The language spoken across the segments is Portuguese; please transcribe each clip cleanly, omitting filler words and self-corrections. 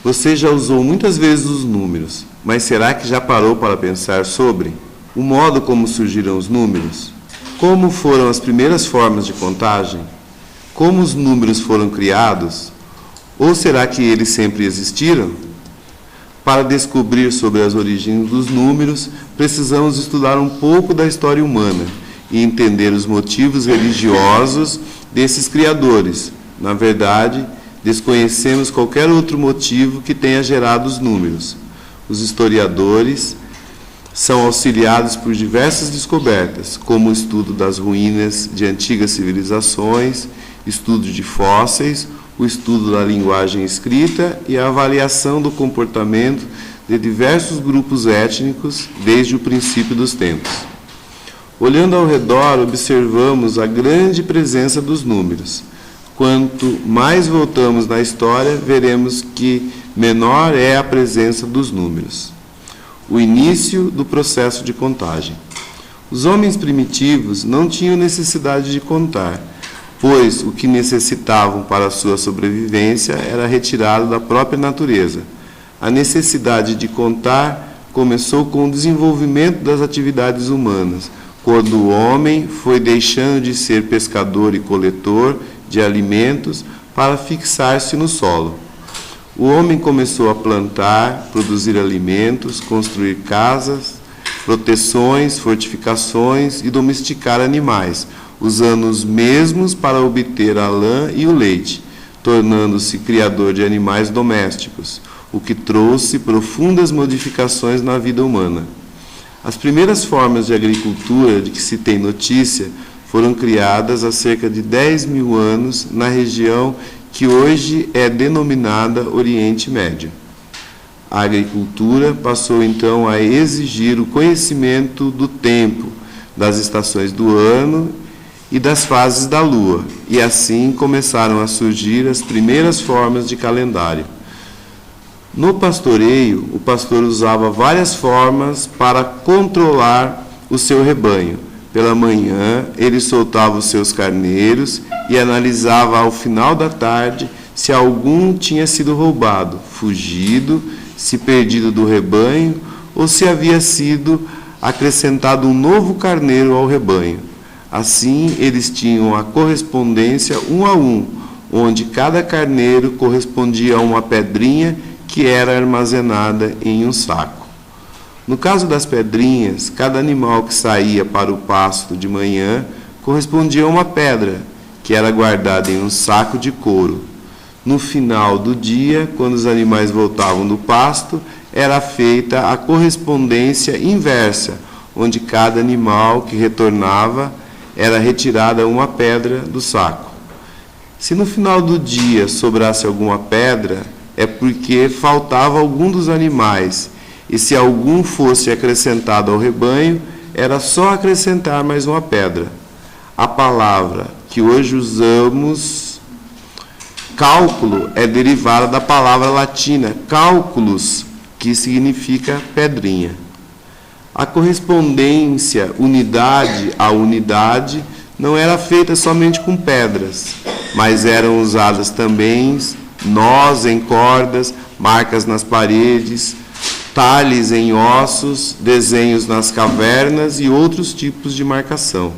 Você já usou muitas vezes os números, mas será que já parou para pensar sobre o modo como surgiram os números? Como foram as primeiras formas de contagem? Como os números foram criados? Ou será que eles sempre existiram? Para descobrir sobre as origens dos números, precisamos estudar um pouco da história humana e entender os motivos religiosos desses criadores. Na verdade, desconhecemos qualquer outro motivo que tenha gerado os números. Os historiadores são auxiliados por diversas descobertas, como o estudo das ruínas de antigas civilizações, estudo de fósseis, o estudo da linguagem escrita e a avaliação do comportamento de diversos grupos étnicos desde o princípio dos tempos. Olhando ao redor, observamos a grande presença dos números. Quanto mais voltamos na história, veremos que menor é a presença dos números. O início do processo de contagem. Os homens primitivos não tinham necessidade de contar, pois o que necessitavam para a sua sobrevivência era retirado da própria natureza. A necessidade de contar começou com o desenvolvimento das atividades humanas, quando o homem foi deixando de ser pescador e coletor de alimentos para fixar-se no solo. O homem começou a plantar, produzir alimentos, construir casas, proteções, fortificações e domesticar animais, usando os mesmos para obter a lã e o leite, tornando-se criador de animais domésticos, o que trouxe profundas modificações na vida humana. As primeiras formas de agricultura de que se tem notícia foram criadas há cerca de 10.000 anos na região que hoje é denominada Oriente Médio. A agricultura passou então a exigir o conhecimento do tempo, das estações do ano e das fases da lua, e assim começaram a surgir as primeiras formas de calendário. No pastoreio, o pastor usava várias formas para controlar o seu rebanho. Pela manhã, ele soltava os seus carneiros e analisava ao final da tarde se algum tinha sido roubado, fugido, se perdido do rebanho ou se havia sido acrescentado um novo carneiro ao rebanho. Assim, eles tinham a correspondência um a um, onde cada carneiro correspondia a uma pedrinha que era armazenada em um saco. No caso das pedrinhas, cada animal que saía para o pasto de manhã correspondia a uma pedra, que era guardada em um saco de couro. No final do dia, quando os animais voltavam do pasto, era feita a correspondência inversa, onde cada animal que retornava era retirada uma pedra do saco. Se no final do dia sobrasse alguma pedra, é porque faltava algum dos animais, e se algum fosse acrescentado ao rebanho, era só acrescentar mais uma pedra. A palavra que hoje usamos, cálculo, é derivada da palavra latina calculus, que significa pedrinha. A correspondência unidade a unidade não era feita somente com pedras, mas eram usadas também nós em cordas, marcas nas paredes, talhes em ossos, desenhos nas cavernas e outros tipos de marcação.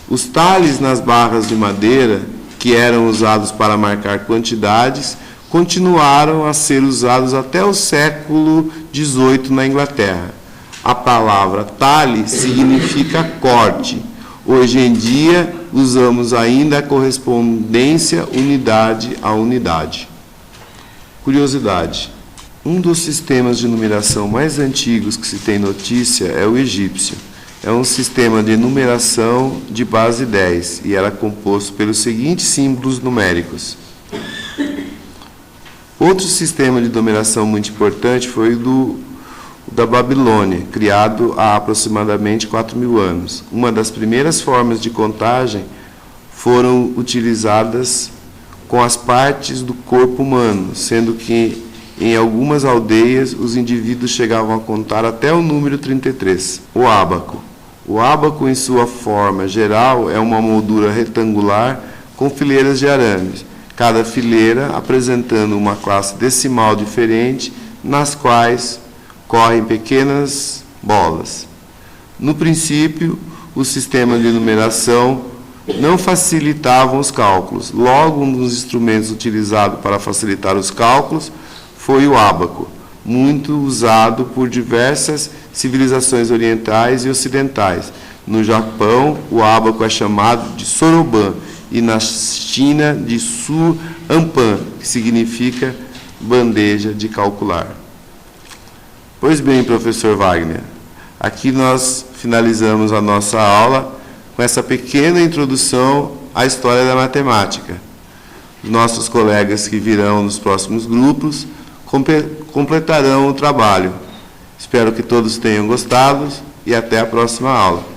Os talhes nas barras de madeira, que eram usados para marcar quantidades, continuaram a ser usados até o século XVIII na Inglaterra. A palavra talhe significa corte. Hoje em dia, usamos ainda a correspondência unidade a unidade. Curiosidade. Um dos sistemas de numeração mais antigos que se tem notícia é o egípcio. É um sistema de numeração de base 10 e era composto pelos seguintes símbolos numéricos. Outro sistema de numeração muito importante foi o da Babilônia, criado há aproximadamente 4.000 anos. Uma das primeiras formas de contagem foram utilizadas com as partes do corpo humano, sendo que em algumas aldeias os indivíduos chegavam a contar até o número 33. O ábaco. O ábaco, em sua forma geral, é uma moldura retangular com fileiras de arames. cada fileira apresentando uma classe decimal diferente, nas quais correm pequenas bolas. No princípio, o sistema de numeração não facilitava os cálculos. Logo, um dos instrumentos utilizados para facilitar os cálculos foi o ábaco, muito usado por diversas civilizações orientais e ocidentais. No Japão, o ábaco é chamado de soroban e na China de suampan, que significa bandeja de calcular. Pois bem, professor Wagner, aqui nós finalizamos a nossa aula com essa pequena introdução à história da matemática. Os nossos colegas que virão nos próximos grupos completarão o trabalho. Espero que todos tenham gostado e até a próxima aula.